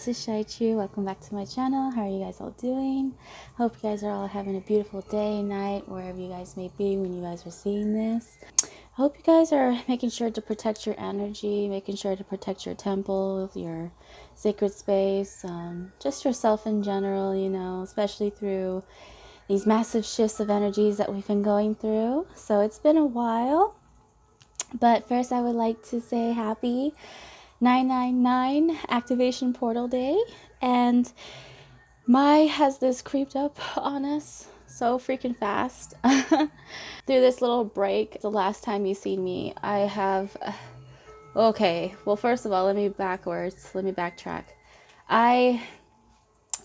this is Cheychuu. Welcome back to my channel. How are you guys all doing? Hope you guys are all having a beautiful day, night, wherever you guys may be when you guys are seeing this. I hope you guys are making sure to protect your energy, making sure to protect your temple, your sacred space, just yourself in general, you know, especially through these massive shifts of energies that we've been going through. So it's been a while, but first I would like to say happy 999 activation portal day, and has this creeped up on us so freaking fast. Through this little break, the last time you seen me, I have okay, well, first of all, let me backtrack. I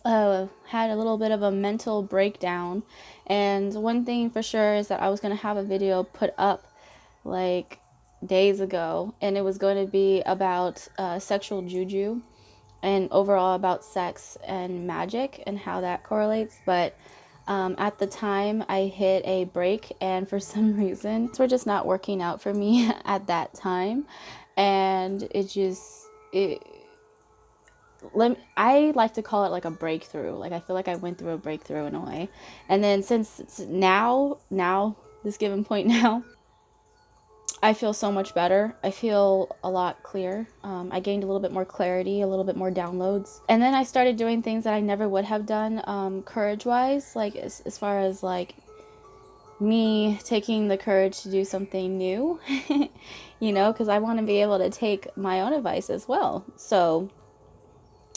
had a little bit of a mental breakdown, and one thing for sure is that I was going to have a video put up like days ago, and it was going to be about sexual juju and overall about sex and magic and how that correlates. But at the time I hit a break, and for some reason we're just not working out for me at that time, and I like to call it like a breakthrough. Like, I feel like I went through a breakthrough in a way. And then since now this given point now, I feel so much better. I feel a lot clear. I gained a little bit more clarity, a little bit more downloads. And then I started doing things that I never would have done, courage-wise, like as far as like me taking the courage to do something new, you know, because I want to be able to take my own advice as well. So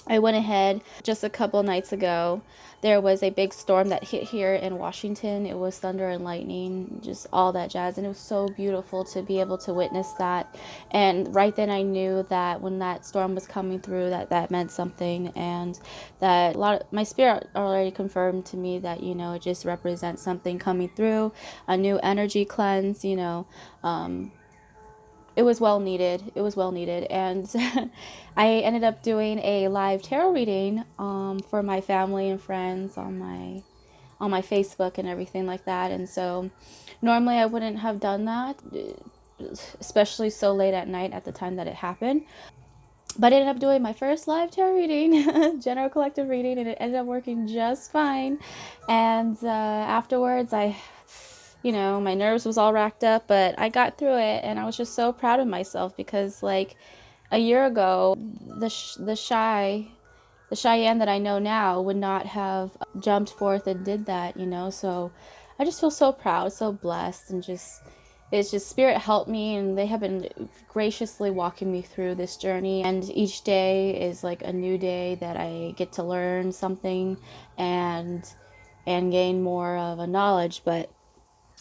I went ahead just a couple nights ago. There was a big storm that hit here in Washington. It was thunder and lightning, just all that jazz. And it was so beautiful to be able to witness that. And right then I knew that when that storm was coming through, that meant something. And that my spirit already confirmed to me that, you know, it just represents something coming through, a new energy cleanse, you know. It was well needed. It was well needed. And I ended up doing a live tarot reading for my family and friends on my Facebook and everything like that. And so normally I wouldn't have done that, especially so late at night at the time that it happened. But I ended up doing my first live tarot reading, general collective reading, and it ended up working just fine. And afterwards, you know, my nerves was all racked up, but I got through it, and I was just so proud of myself because, like, a year ago, the Cheyenne that I know now would not have jumped forth and did that, you know. So I just feel so proud, so blessed, and it's just spirit helped me, and they have been graciously walking me through this journey. And each day is like a new day that I get to learn something and gain more of a knowledge. But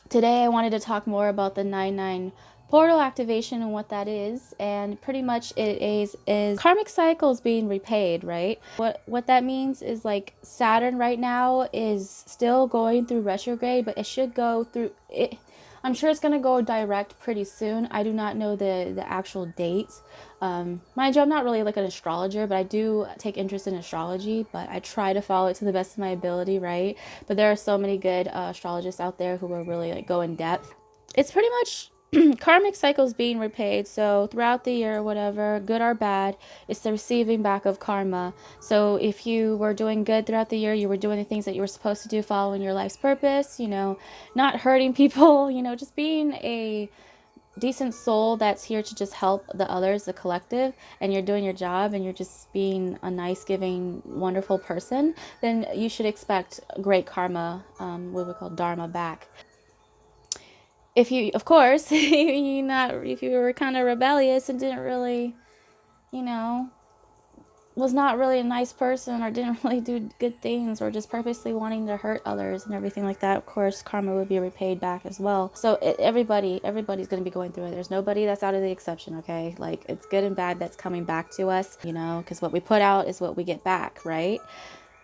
today I wanted to talk more about the 9/9 portal activation and what that is. And pretty much it is karmic cycles being repaid, right? What that means is, like, Saturn right now is still going through retrograde, but it should go through it. I'm sure it's going to go direct pretty soon. I do not know the actual dates. Mind you, I'm not really like an astrologer, but I do take interest in astrology, but I try to follow it to the best of my ability, right? But there are so many good astrologists out there who will really like go in depth. It's pretty much karmic cycles being repaid. So throughout the year, whatever, good or bad, it's the receiving back of karma. So if you were doing good throughout the year, you were doing the things that you were supposed to do, following your life's purpose, you know, not hurting people, you know, just being a decent soul that's here to just help the others, the collective, and you're doing your job and you're just being a nice, giving, wonderful person, then you should expect great karma, what we call dharma, back. If you, of course, if you were kind of rebellious and didn't really, you know, was not really a nice person or didn't really do good things or just purposely wanting to hurt others and everything like that, of course, karma would be repaid back as well. So everybody's going to be going through it. There's nobody that's out of the exception, okay? Like, it's good and bad that's coming back to us, you know, because what we put out is what we get back, right?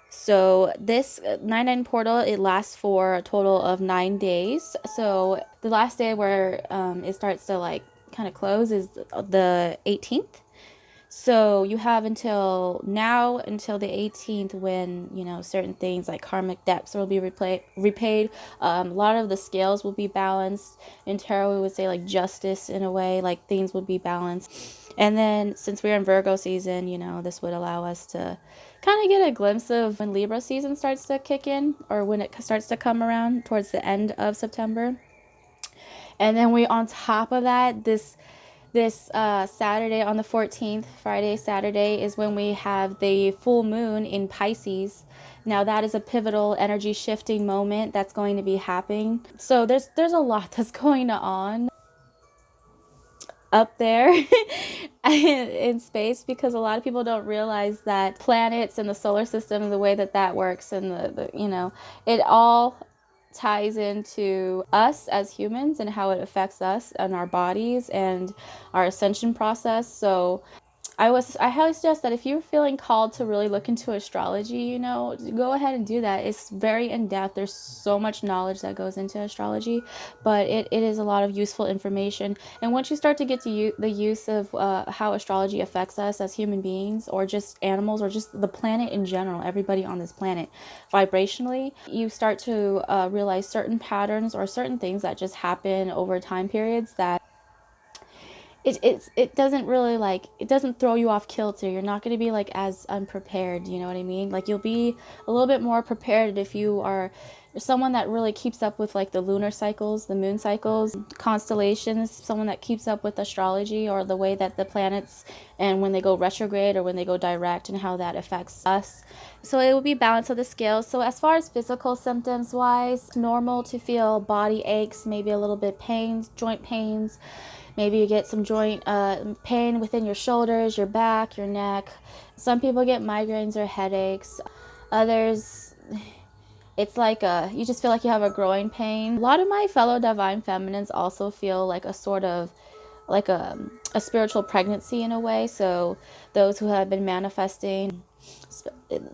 So this 9/9 portal, it lasts for a total of 9 days. So the last day where it starts to like kind of close is the 18th. So you have until now, until the 18th, when, you know, certain things like karmic debts will be repaid. A lot of the scales will be balanced. In tarot, we would say like justice in a way, like things would be balanced. And then since we're in Virgo season, you know, this would allow us to kind of get a glimpse of when Libra season starts to kick in, or when it starts to come around towards the end of September. And then we, on top of that, this Saturday on the 14th, Friday, Saturday, is when we have the full moon in Pisces. Now that is a pivotal energy shifting moment that's going to be happening. So there's a lot that's going on up there in space, because a lot of people don't realize that planets and the solar system and the way that that works, and the you know, it all ties into us as humans and how it affects us and our bodies and our ascension process. So I highly suggest that if you're feeling called to really look into astrology, you know, go ahead and do that. It's very in depth. There's so much knowledge that goes into astrology, but it is a lot of useful information. And once you start to get to the use of how astrology affects us as human beings, or just animals, or just the planet in general, everybody on this planet, vibrationally, you start to realize certain patterns or certain things that just happen over time periods that it doesn't really, like, it doesn't throw you off kilter. You're not going to be like as unprepared, you know what I mean? Like, you'll be a little bit more prepared if you are someone that really keeps up with like the lunar cycles, the moon cycles, constellations, someone that keeps up with astrology, or the way that the planets, and when they go retrograde or when they go direct, and how that affects us. So it will be balance of the scales. So as far as physical symptoms wise, normal to feel body aches, maybe a little bit pains, joint pains. Maybe you get some joint pain within your shoulders, your back, your neck. Some people get migraines or headaches. Others, it's like you just feel like you have a growing pain. A lot of my fellow divine feminines also feel like a sort of like a spiritual pregnancy in a way. So those who have been manifesting,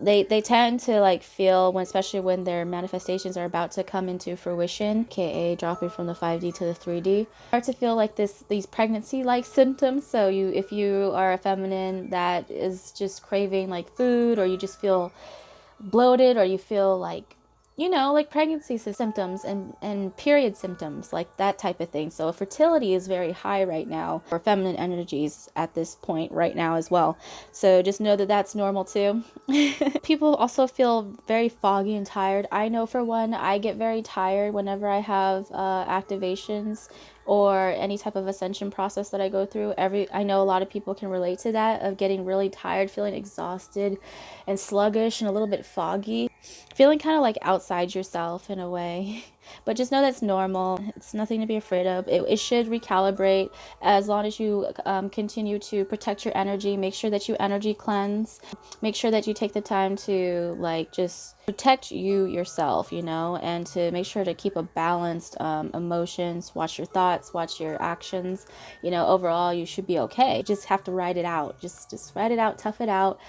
they tend to like feel, when, especially when their manifestations are about to come into fruition, aka dropping from the 5D to the 3D, start to feel like these pregnancy like symptoms. So if you are a feminine that is just craving like food, or you just feel bloated, or you feel like, you know, like pregnancy symptoms and period symptoms, like that type of thing. So fertility is very high right now for feminine energies at this point right now as well. So just know that that's normal too. People also feel very foggy and tired. I know for one, I get very tired whenever I have activations or any type of ascension process that I go through. I know a lot of people can relate to that, of getting really tired, feeling exhausted and sluggish and a little bit foggy, feeling kind of like outside yourself in a way. But just know that's normal. It's nothing to be afraid of. It should recalibrate as long as you continue to protect your energy. Make sure that you energy cleanse. Make sure that you take the time to like just protect you yourself, you know, and to make sure to keep a balanced emotions. Watch your thoughts, watch your actions. You know, overall, you should be okay. You just have to ride it out. Just ride it out, tough it out.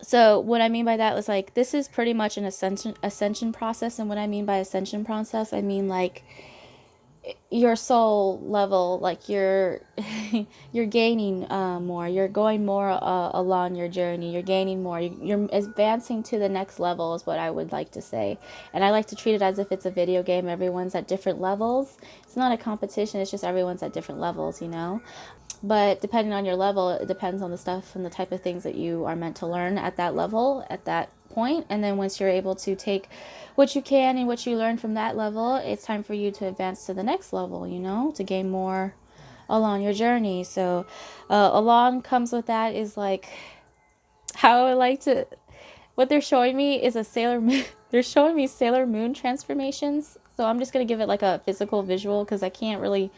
So what I mean by that is like, this is pretty much an ascension process. And what I mean by ascension process, I mean like your soul level, like you're you're gaining more, you're going more along your journey, you're gaining more, you're advancing to the next level is what I would like to say. And I like to treat it as if it's a video game. Everyone's at different levels. It's not a competition, it's just everyone's at different levels, you know. But depending on your level, it depends on the stuff and the type of things that you are meant to learn at that level, at that point. And then once you're able to take what you can and what you learn from that level, it's time for you to advance to the next level, you know, to gain more along your journey. So along comes with that is like how I like to, what they're showing me is a Sailor Moon. They're showing me Sailor Moon transformations. So I'm just going to give it like a physical visual, because I can't really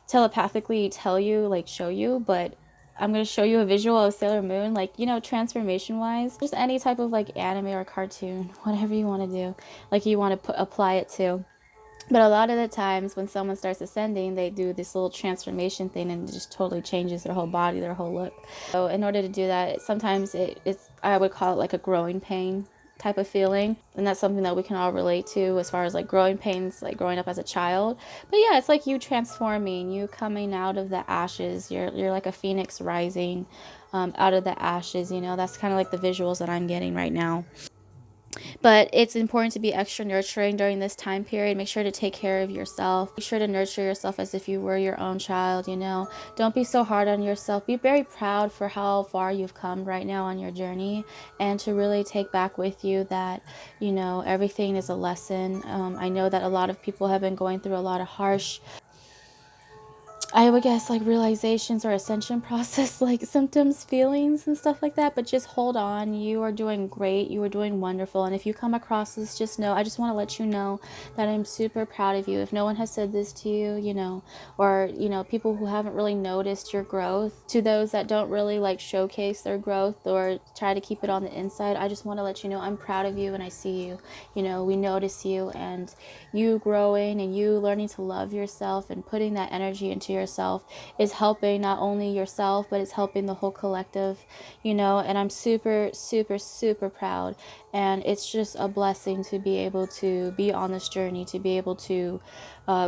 telepathically tell you, like show you, but I'm going to show you a visual of Sailor Moon, like, you know, transformation wise, just any type of like anime or cartoon, whatever you want to do, like you want to apply it to. But a lot of the times when someone starts ascending, they do this little transformation thing, and it just totally changes their whole body, their whole look. So in order to do that, sometimes it's, I would call it like a growing pain. type of feeling. And that's something that we can all relate to as far as like growing pains, like growing up as a child. But yeah, it's like you transforming, you coming out of the ashes. You're like a phoenix rising out of the ashes, you know. That's kind of like the visuals that I'm getting right now. But it's important to be extra nurturing during this time period. Make sure to take care of yourself. Be sure to nurture yourself as if you were your own child, you know. Don't be so hard on yourself. Be very proud for how far you've come right now on your journey, and to really take back with you that, you know, everything is a lesson. I know that a lot of people have been going through a lot of harsh, I would guess, like realizations or ascension process, like symptoms, feelings, and stuff like that. But just hold on. You are doing great. You are doing wonderful. And if you come across this, just know, I just want to let you know that I'm super proud of you. If no one has said this to you, you know, or, you know, people who haven't really noticed your growth, to those that don't really like showcase their growth or try to keep it on the inside, I just want to let you know I'm proud of you and I see you. You know, we notice you, and you growing and you learning to love yourself and putting that energy into yourself is helping not only yourself, but it's helping the whole collective, you know. And I'm super, super, super proud. And it's just a blessing to be able to be on this journey, to be able to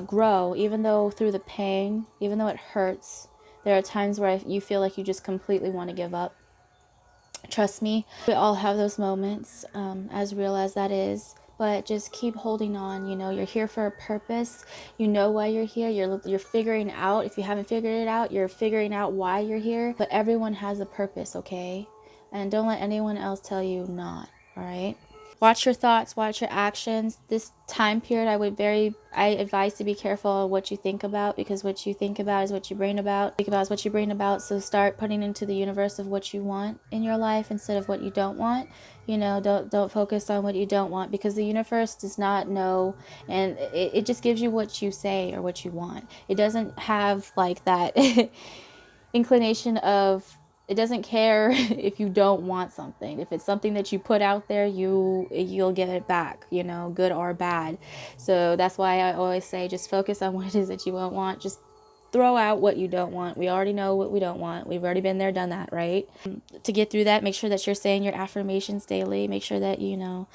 grow, even though through the pain, even though it hurts. There are times where you feel like you just completely want to give up. Trust me, we all have those moments, as real as that is. But just keep holding on. You know, you're here for a purpose. You know why you're here. You're figuring out. If you haven't figured it out, you're figuring out why you're here. But everyone has a purpose, okay? And don't let anyone else tell you not. All right? Watch your thoughts, watch your actions. This time period, I advise to be careful of what you think about, because what you think about is what you bring about. Think about is what you bring about. So start putting into the universe of what you want in your life instead of what you don't want. You know, don't focus on what you don't want, because the universe does not know, and it just gives you what you say or what you want. It doesn't have like that inclination of, it doesn't care if you don't want something. If it's something that you put out there, you'll get it back, you know, good or bad. So that's why I always say just focus on what it is that you won't want. Just throw out what you don't want. We already know what we don't want. We've already been there, done that, right? To get through that, make sure that you're saying your affirmations daily. Make sure that, you know,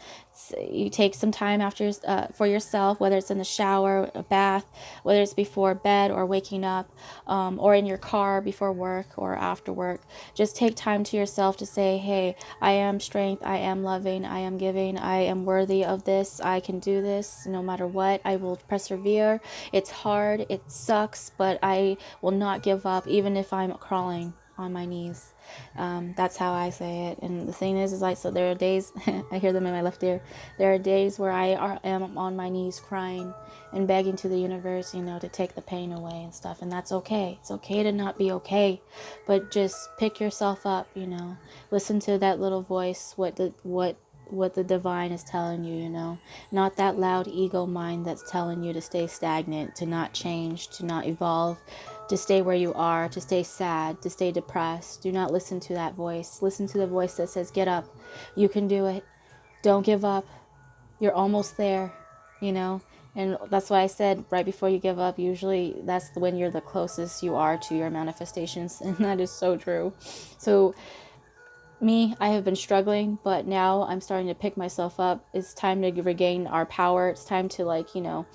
you take some time after for yourself, whether it's in the shower, a bath, whether it's before bed or waking up, or in your car before work or after work. Just take time to yourself to say, hey, I am strength, I am loving, I am giving, I am worthy of this, I can do this no matter what, I will persevere. It's hard, it sucks, but I will not give up, even if I'm crawling on my knees. That's how I say it. And the thing is like, so there are days, I hear them in my left ear, there are days where I am on my knees crying and begging to the universe, you know, to take the pain away and stuff. And that's okay. It's okay to not be okay, but just pick yourself up, you know, listen to that little voice, what the divine is telling you, you know, not that loud ego mind that's telling you to stay stagnant, to not change, to not evolve, to stay where you are, to stay sad, to stay depressed. Do not listen to that voice. Listen to the voice that says, get up, you can do it, don't give up, you're almost there, you know. And that's why I said right before you give up, usually that's when you're the closest you are to your manifestations. And that is so true. So I have been struggling, but now I'm starting to pick myself up. It's time to regain our power. It's time to, like, you know,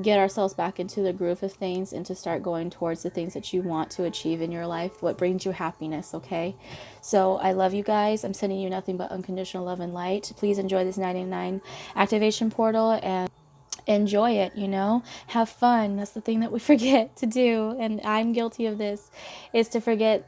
get ourselves back into the groove of things and to start going towards the things that you want to achieve in your life, what brings you happiness, okay? So I love you guys. I'm sending you nothing but unconditional love and light. Please enjoy this 99 activation portal and enjoy it, you know, have fun. That's the thing that we forget to do, and I'm guilty of this, is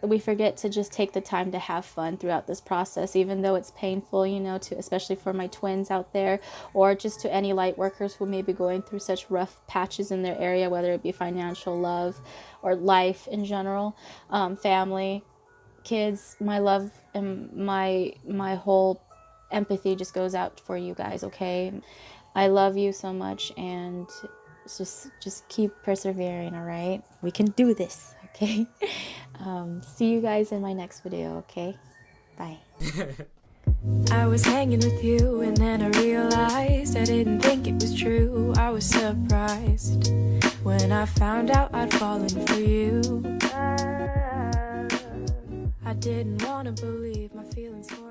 we forget to just take the time to have fun throughout this process, even though it's painful, you know, to, especially for my twins out there, or just to any light workers who may be going through such rough patches in their area, whether it be financial, love, or life in general, family, kids. My love and my whole empathy just goes out for you guys, okay? I love you so much, and just keep persevering, all right? We can do this, okay? See you guys in my next video, okay? Bye. I was hanging with you, and then I realized I didn't think it was true. I was surprised when I found out I'd fallen for you. I didn't want to believe my feelings for